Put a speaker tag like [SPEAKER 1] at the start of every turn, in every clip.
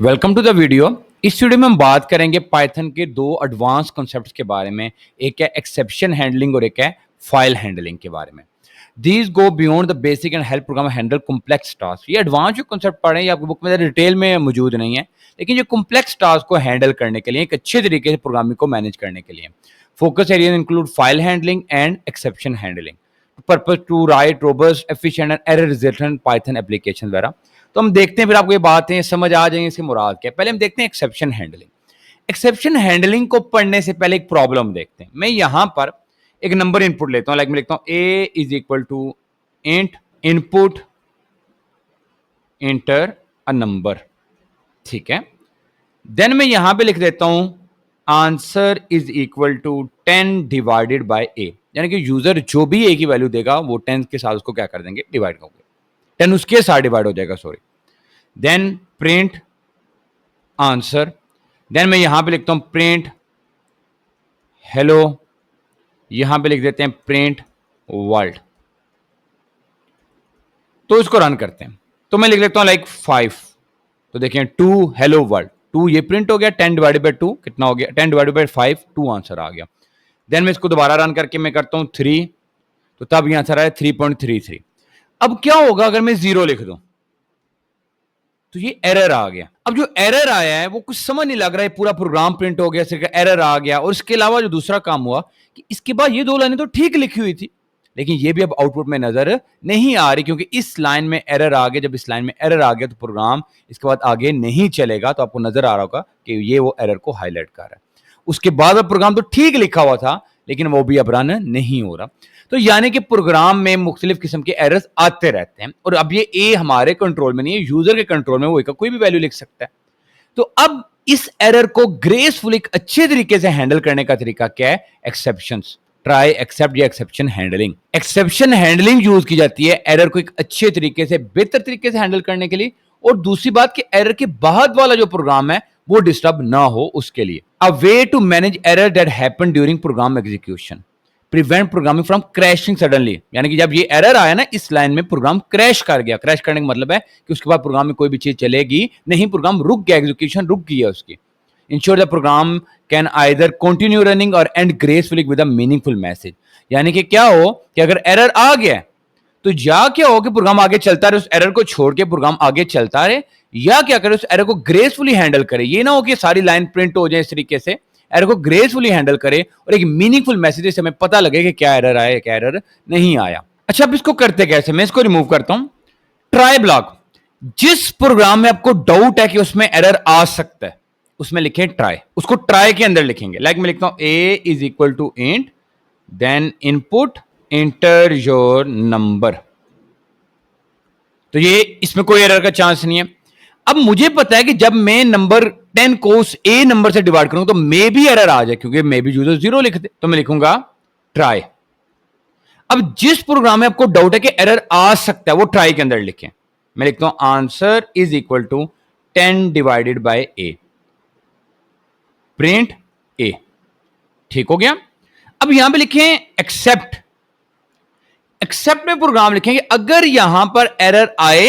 [SPEAKER 1] Welcome to the video. इस video में हम बात करेंगे पाइथन के दो एडवांस कॉन्सेप्ट्स के बारे में। एक है एक्सेप्शन हैंडलिंग और एक है फाइल हैंडलिंग के बारे में। These go beyond the basic and help program handle complex task. ये एडवांस जो कॉन्सेप्ट पढ़े हैं आपकी बुक में डिटेल में मौजूद नहीं है, लेकिन ये कॉम्प्लेक्स टास्क को हैंडल करने के लिए, एक अच्छे तरीके से प्रोग्रामिंग को मैनेज करने के लिए। Focus area include file handling and exception handling, purpose to write robust efficient and error resistant Python application वगैरह। तो हम देखते हैं, फिर आपको ये बातें समझ आ जाएंगी इसकी मुराद क्या है। पहले हम देखते हैं एक्सेप्शन हैंडलिंग। एक्सेप्शन हैंडलिंग को पढ़ने से पहले एक प्रॉब्लम देखते हैं। मैं यहां पर एक नंबर इनपुट लेता हूं, लाइक मैं लिखता हूं a is equal to int input enter a number, ठीक है। देन मैं यहां पे लिख देता हूं answer is equal to 10 divided by a, यानी कि यूजर जो भी a की वैल्यू देगा वो 10 के साथ उसको क्या कर देंगे, डिवाइड करोगे। 10 उसके साथ डिवाइड हो जाएगा, sorry. Then print answer. Then मैं यहां पे लिखता हूं प्रिंट हेलो, यहां पे लिख देते हैं प्रिंट वर्ल्ड। तो इसको रन करते हैं। तो मैं लिख लेता हूं लाइक 5। तो देखें 2 हेलो वर्ल्ड, 2 ये प्रिंट हो गया, 10 डिवाइडेड बाय 2 कितना हो गया, 10 डिवाइडेड बाय 5, 2 आंसर आ गया। देन मैं इसको दोबारा रन करके मैं करता हूं 3, तो तब ये आंसर आया 3.33। अब क्या होगा अगर मैं 0 लिख दूं, तो ये एरर आ गया। अब जो एरर आया है वो कुछ समझ नहीं लग रहा है, पूरा प्रोग्राम प्रिंट हो गया, सिर्फ एरर आ गया। और इसके अलावा जो दूसरा काम हुआ कि इसके बाद ये 2 लाइनें तो ठीक लिखी हुई थी, लेकिन ये भी अब आउटपुट में नजर नहीं आ रही, क्योंकि इस लाइन में एरर आ गया। जब इस लाइन में एरर आ गया तो प्रोग्राम इसके बाद आगे नहीं चलेगा। तो आपको नजर आ रहा होगा कि ये वो एरर को हाईलाइट कर रहा है। उसके बाद अब प्रोग्राम तो ठीक लिखा हुआ था, लेकिन वो भी अब रन नहीं हो रहा। तो यानी कि प्रोग्राम में मुख्तलिफ किस्म के एरर्स आते रहते हैं, और अब ये ए हमारे कंट्रोल में नहीं है, यूजर के कंट्रोल में। वो का कोई भी वैल्यू लिख सकता है। तो अब इस एरर को ग्रेसफुली अच्छे तरीके से हैंडल करने का तरीका क्या है, एक्सेप्शंस, ट्राई एक्सेप्ट या exception handling. Exception handling use की जाती है एरर को एक अच्छे तरीके से, बेहतर तरीके से हैंडल करने के लिए। और दूसरी बात कि एरर के बाद वाला जो प्रोग्राम है वो डिस्टर्ब ना हो उसके लिए। A way to manage error that happen during program execution, prevent programming from crashing suddenly. यानी कि जब ये एरर आया ना इस लाइन में, प्रोग्राम क्रैश कर गया। क्रैश करने का मतलब है कि उसके बाद प्रोग्राम में कोई भी चीज चलेगी नहीं, प्रोग्राम रुक गया, एग्जीक्यूशन रुक गई है उसकी। Ensure the program can either continue running or end gracefully with a meaningful message. यानी कि क्या हो कि अगर एरर आ गया तो या क्या हो कि प्रोग्राम आगे चलता रहे, उस एरर को छोड़ के प्रोग्राम आगे चलता रहे, या क्या करे उस एरर को ग्रेसफुली हैंडल करे। ये ना हो कि सारी लाइन प्रिंट हो जाए इस तरीके से, एरर को ग्रेसफुली हैंडल करे और एक मीनिंगफुल मैसेज से हमें पता लगे कि क्या एरर आया, क्या एरर नहीं आया। अच्छा, अब इसको करते कैसे, मैं इसको रिमूव करता हूं। ट्राई ब्लॉक, जिस प्रोग्राम में आपको डाउट है कि उसमें एरर आ सकता है, उसमें लिखें ट्राई। उसको ट्राई के अंदर लिखेंगे। लाइक मैं लिखता हूं a is equal to int, then input enter your number. तो ये इसमें कोई एरर का चांस नहीं है। अब मुझे पता है कि जब मैं नंबर 10 को उस ए नंबर से डिवाइड करूंगा तो मे भी एरर आ जाए, क्योंकि मे भी यूजर 0 लिख दे। तो मैं लिखूंगा ट्राई। अब जिस प्रोग्राम में आपको डाउट है कि एरर आ सकता है वो ट्राई के अंदर लिखें। मैं लिखता हूं answer is equal to 10 divided by a, print a. ठीक हो गया। अब यहां पे लिखें एक्सेप्ट। एक्सेप्ट में प्रोग्राम लिखेंगे अगर यहां पर एरर आए,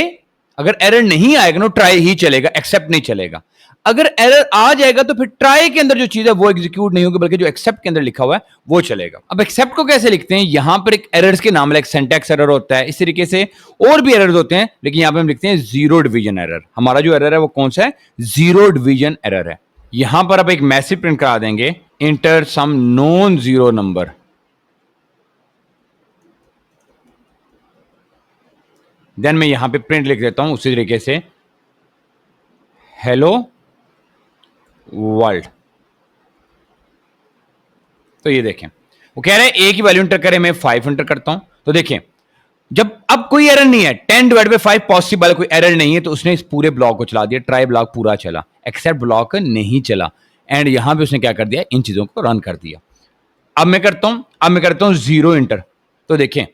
[SPEAKER 1] अगर एरर नहीं आएगा ना ट्राई ही चलेगा, एक्सेप्ट नहीं चलेगा। अगर एरर आ जाएगा तो फिर ट्राई के अंदर जो चीज है वो एग्जीक्यूट नहीं होगी, बल्कि जो एक्सेप्ट के अंदर लिखा हुआ है वो चलेगा। अब एक्सेप्ट को कैसे लिखते हैं, यहां पर एक एरर्स के नाम, लाइक सिंटैक्स एरर होता है, इस तरीके से और भी एरर्स होते हैं, लेकिन यहां पर हम लिखते हैं जीरो डिवीजन एरर। हमारा जो एरर है वो कौन सा है, जीरो डिवीजन एरर है। यहां पर आप एक मैसेज प्रिंट करा देंगे, enter some non zero number. Then मैं यहां पे प्रिंट लिख देता हूं उसी तरीके से, हेलो वर्ल्ड। तो ये देखें वो कह रहे हैं ए की वैल्यू इंटर करें, मैं 5 इंटर करता हूं। तो देखें जब अब कोई एरर नहीं है, 10 डिवाइड बाय 5 पॉसिबल, कोई एरर नहीं है, तो उसने इस पूरे ब्लॉक को चला दिया। ट्राई ब्लॉक पूरा चला, एक्सेप्ट ब्लॉक नहीं चला। एंड यहां पे उसने क्या कर दिया, इन चीजों को रन कर दिया। अब मैं करता हूं 0 इंटर। तो देखें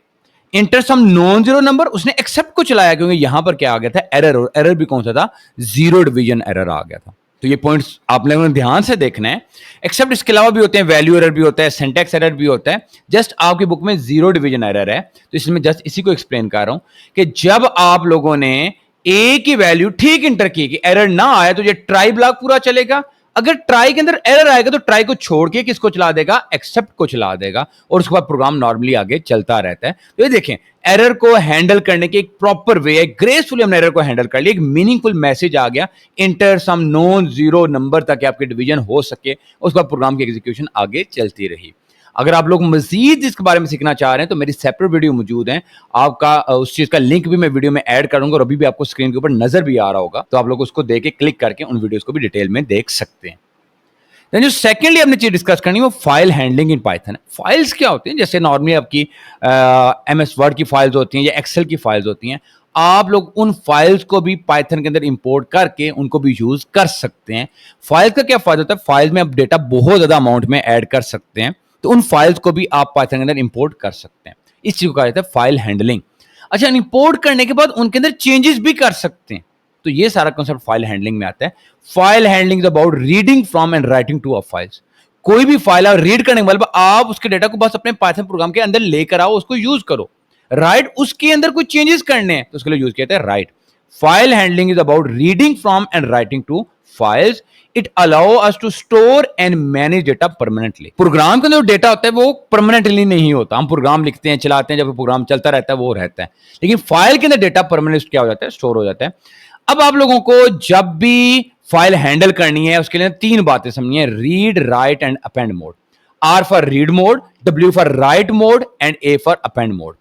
[SPEAKER 1] enter some non zero number, उसने एक्सेप्ट को चलाया, क्योंकि यहां पर क्या आ गया था, एरर। और एरर भी कौन सा था, जीरो डिवीजन एरर आ गया था। तो ये पॉइंट्स आप लोगों ने ध्यान से देखना है। एक्सेप्ट इसके अलावा भी होते हैं, वैल्यू एरर भी होता है, सिंटैक्स एरर भी होता है। जस्ट आपकी बुक में जीरो डिवीजन एरर है, तो इसमें जस्ट इसी को एक्सप्लेन कर रहा हूं कि जब आप लोगों ने ए की वैल्यू ठीक इंटर की कि एरर ना आया तो ये ट्राई ब्लॉक पूरा चलेगा। अगर ट्राई के अंदर एरर आएगा तो ट्राई को छोड़ के किसको चला देगा, एक्सेप्ट को चला देगा, और उसके बाद प्रोग्राम नॉर्मली आगे चलता रहता है। तो ये देखें, एरर को हैंडल करने की एक प्रॉपर वे है, ग्रेसफुली हमने एरर को हैंडल कर लिया, एक मीनिंगफुल मैसेज आ गया, enter some non zero number तक आपकी डिवीजन हो सके, उसके बाद प्रोग्राम की एग्जीक्यूशन आगे चलती रही। अगर आप लोग मजीद इसके बारे में सीखना चाह रहे हैं तो मेरी सेपरेट वीडियो मौजूद है, आपका उस चीज का लिंक भी मैं वीडियो में ऐड करूंगा, और अभी भी आपको स्क्रीन के ऊपर नजर भी आ रहा होगा, तो आप लोग उसको देख के क्लिक करके उन वीडियोस को भी डिटेल में देख सकते हैं। जो सेकेंडली हमने चीज डिस्कस करनी है वो file handling in Python. Files क्या होती हैं, जैसे नॉर्मली आपकी एमएस वर्ड की फाइल्स होती हैं या एक्सेल की फाइल्स होती हैं, आप लोग उन फाइल्स को भी पाइथन के अंदर इंपोर्ट करके उनको भी यूज कर सकते हैं। फाइल्स का क्या फायदा होता है, फाइल्स में आप डेटा बहुत ज्यादा अमाउंट में ऐड कर सकते हैं, तो उन फाइल्स को भी आप पाइथन के अंदर इंपोर्ट कर सकते हैं। इस चीज को कहा जाता है फाइल हैंडलिंग। अच्छा, इंपोर्ट करने के बाद उनके अंदर चेंजेस भी कर सकते हैं, तो ये सारा कॉन्सेप्ट फाइल हैंडलिंग में आता है। File handling is about reading from and writing to a files. कोई भी फाइल आप रीड करने के मतलब आप उसके डेटा को बस अपने पाइथन प्रोग्राम के अंदर लेकर आओ, उसको यूज करो। राइट, उसके अंदर कोई चेंजेस करने हैं तो उसके लिए यूज किया जाता है right. File handling is about reading from and writing to files. It allow us to store and manage data permanently. Program के अंदर जो डेटा होता है वो परमानेंटली नहीं होता, हम प्रोग्राम लिखते हैं, चलाते हैं, जब प्रोग्राम चलता रहता है वो रहता है, लेकिन फाइल के अंदर डेटा परमानेंट क्या हो जाता है, स्टोर हो जाता है। अब आप लोगों को जब भी फाइल हैंडल करनी है उसके लिए तीन बातें समझनी है, read, write and append mode. R for read mode, W for write mode and A for append mode.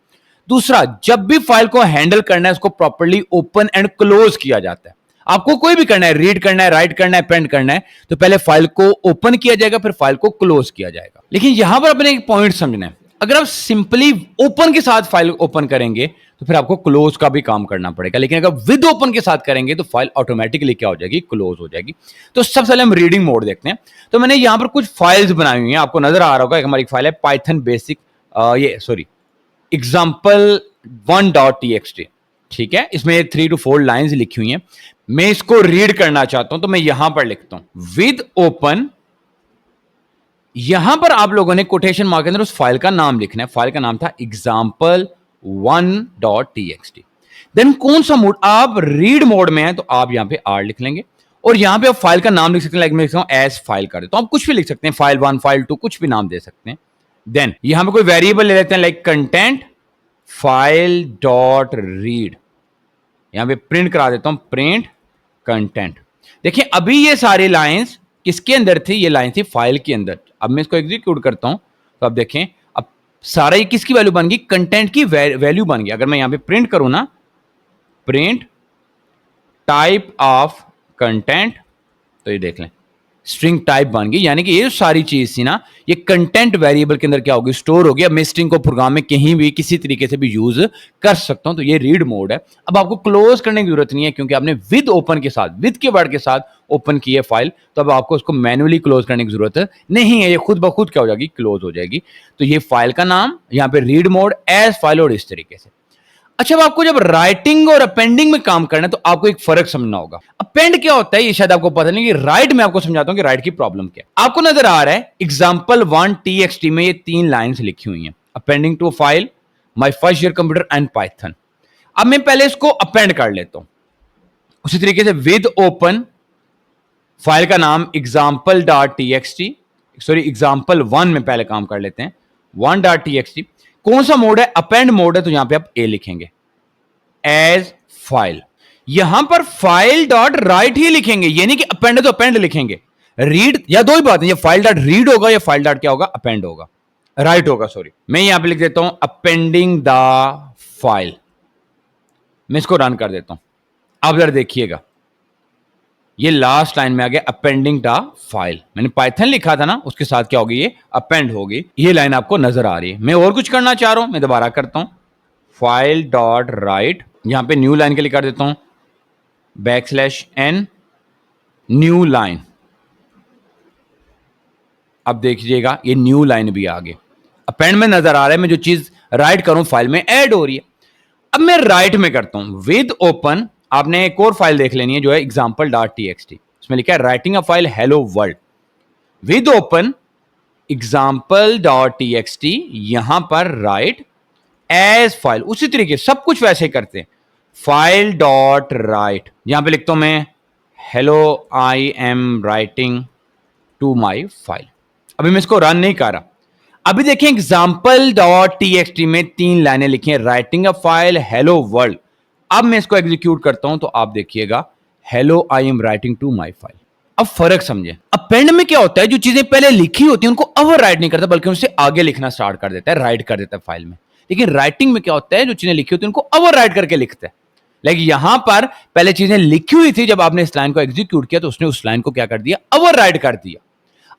[SPEAKER 1] दूसरा, जब भी फाइल को हैंडल करना है उसको प्रॉपर्ली ओपन एंड क्लोज किया जाता है। आपको कोई भी करना है, रीड करना है, राइट करना है, अपेंड करना है, तो पहले फाइल को ओपन किया जाएगा, फिर फाइल को क्लोज किया जाएगा। लेकिन यहां पर अपने एक पॉइंट समझना है, अगर आप सिंपली ओपन के साथ फाइल ओपन करेंगे तो फिर आपको क्लोज का भी काम करना पड़ेगा, लेकिन अगर विद ओपन के साथ करेंगे तो फाइल ऑटोमेटिकली क्या हो जाएगी, क्लोज हो जाएगी। तो सबसे पहले हम रीडिंग मोड देखते हैं। तो मैंने यहां पर कुछ फाइल्स बनाई हुई हैं, आपको नजर आ रहा होगा, एक हमारी फाइल है पाइथन बेसिक example1.txt, ठीक है, इसमें 3 to 4 लाइंस लिखी हुई हैं। मैं इसको रीड करना चाहता हूं तो मैं यहां पर लिखता हूं विद ओपन। यहां पर आप लोगों ने कोटेशन मार्क के अंदर उस फाइल का नाम लिखना है। फाइल का नाम था example1.txt। देन कौन सा मोड, आप रीड मोड में हैं तो आप यहां पे आर लिख लेंगे, और यहां पे आप फाइल का नाम लिख सकते हैं, लाइक मैं लिखता हूं एज फाइल कर देता हूं, आप कुछ भी लिख सकते हैं, फाइल 1, फाइल 2, कुछ भी नाम दे सकते हैं। देन यहां पे कोई वेरिएबल ले लेते हैं, like content file dot read, यहां पे प्रिंट करा देता हूं प्रिंट कंटेंट। देखिए अभी ये सारी लाइंस किसके अंदर थी, ये लाइन थी फाइल के अंदर। अब मैं इसको एग्जीक्यूट करता हूं तो अब देखें, अब सारा ये किसकी वैल्यू बन गई, कंटेंट की वैल्यू बन गई। अगर मैं यहां पे प्रिंट करूं ना, प्रिंट टाइप ऑफ कंटेंट, तो ये देख लें स्ट्रिंग टाइप बन गई, यानी कि ये सारी चीज थी ना, ये कंटेंट वेरिएबल के अंदर क्या होगी, स्टोर हो गया। मैं स्ट्रिंग को प्रोग्राम में कहीं भी किसी तरीके से भी यूज कर सकता हूं, तो ये रीड मोड है। अब आपको क्लोज करने की जरूरत नहीं है, क्योंकि आपने विद ओपन के साथ, विद के वर्ड के साथ ओपन की है फाइल, तो अब आपको उसको मैन्युअली क्लोज करने की जरूरत नहीं है, ये खुद ब खुद क्या हो जाएगी, क्लोज हो जाएगी। तो ये फाइल का नाम, यहाँ पे रीड मोड, एज फाइल, और इस तरीके से। अच्छा, अब आपको जब राइटिंग और अपेंडिंग में काम करना है तो आपको एक फर्क समझना होगा। अपेंड क्या होता है ये शायद आपको पता नहीं, कि राइट में आपको समझाता हूं कि राइट की प्रॉब्लम क्या है। आपको नजर आ रहा है example1.txt में ये 3 लाइंस लिखी हुई हैं, appending to file, my first year computer and Python. अब मैं पहले इसको अपेंड कर लेता हूं, उसी तरीके से विद ओपन, फाइल का नाम example.txt, सॉरी example1 में पहले काम कर लेते हैं 1.txt। कौन सा मोड है, अपेंड मोड है, तो यहां पे आप ए लिखेंगे एज फाइल। यहां पर फाइल डॉट राइट ही लिखेंगे, ये नहीं कि अपेंड है तो अपेंड लिखेंगे। रीड, या दो ही बात है, ये फाइल डॉट रीड होगा या फाइल डॉट क्या होगा, अपेंड होगा, राइट होगा, सॉरी। मैं यहां पे लिख देता हूं अपेंडिंग द फाइल, मैं इसको रन कर देता हूं। अब जरा देखिएगा, ये लास्ट लाइन में आ गया अपेंडिंग द फाइल। मैंने पाइथन लिखा था ना, उसके साथ क्या होगी, ये अपेंड होगी। ये लाइन आपको नजर आ रही है। मैं और कुछ करना चाह रहा हूं, मैं दोबारा करता हूं फाइल डॉट राइट, यहां पे न्यू लाइन के लिए कर देता हूं \n न्यू लाइन। अब देखिएगा ये न्यू लाइन भी आ गई, अपेंड में नजर आ रहा है, मैं जो चीज राइट करूं फाइल में ऐड हो रही है। अब मैं राइट में करता हूं विद ओपन। आपने एक और फाइल देख लेनी है जो है example.txt, इसमें लिखा है writing a file hello world. With open example.txt, यहां पर राइट एज फाइल, उसी तरीके सब कुछ वैसे ही करते हैं। फाइल डॉट राइट, यहां पे लिखता हूं मैं hello I am writing to my file. अभी मैं इसको रन नहीं कर रहा। अभी देखिए एग्जाम्पल डॉट टीएक्सटी में 3 लाइनें लिखी हैं, writing a file hello world. अब मैं इसको एग्जीक्यूट करता हूं तो आप देखिएगा hello I am writing to my file. अब फर्क समझे, अपेंड में क्या होता है, जो चीजें पहले लिखी होती हैं उनको ओवर राइट नहीं करता बल्कि उनसे आगे लिखना स्टार्ट कर देता है, राइट कर देता है फाइल में। लेकिन राइटिंग में क्या होता है, जो चीजें लिखी होती हैं उनको ओवर राइट करके लिखता है। लेकिन यहां पर पहले चीजें लिखी हुई थी, जब आपने इस लाइन को एग्जीक्यूट किया तो उसने उस लाइन को क्या कर दिया, ओवर राइट कर दिया।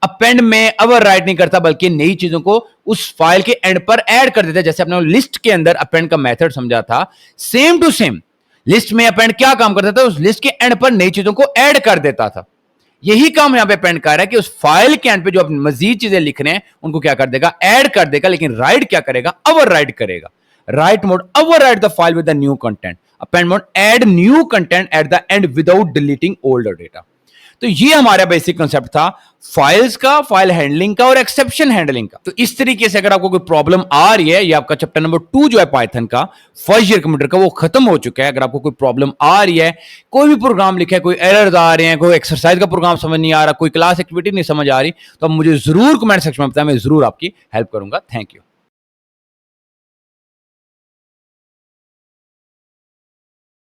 [SPEAKER 1] अपेंड में ओवर राइट नहीं करता बल्कि नई चीजों को उस फाइल के एंड पर ऐड कर देता है। जैसे आपने लिस्ट के अंदर अपेंड का मेथड समझा था, सेम टू सेम लिस्ट में अपेंड क्या काम करता था, उस लिस्ट के एंड पर नई चीजों को ऐड कर देता था। यही काम यहां पे अपेंड कर रहा है कि उस फाइल के एंड पे जो आप मजीद चीजें लिख रहे हैं उनको क्या कर देगा, ऐड कर देगा। लेकिन राइट क्या करेगा, ओवर राइट करेगा। Right mode over right the file with the new content, append mode add new content at the end without deleting older data. तो ये हमारा बेसिक कंसेप्ट था फाइल्स का, फाइल हैंडलिंग का और एक्सेप्शन हैंडलिंग का। तो इस तरीके से अगर आपको कोई प्रॉब्लम आ रही है, ये आपका चैप्टर नंबर 2 जो है पाइथन का फर्स्ट ईयर कंप्यूटर का, वो खत्म हो चुका है। अगर आपको कोई प्रॉब्लम आ रही है, कोई भी प्रोग्राम लिखा है, कोई एरर्स आ रहे हैं, कोई एक्सरसाइज का प्रोग्राम समझ नहीं आ रहा, कोई क्लास एक्टिविटी नहीं समझ आ रही, तो आप मुझे जरूर कमेंट सेक्शन में बताएं, मैं जरूर आपकी हेल्प करूंगा। Thank you.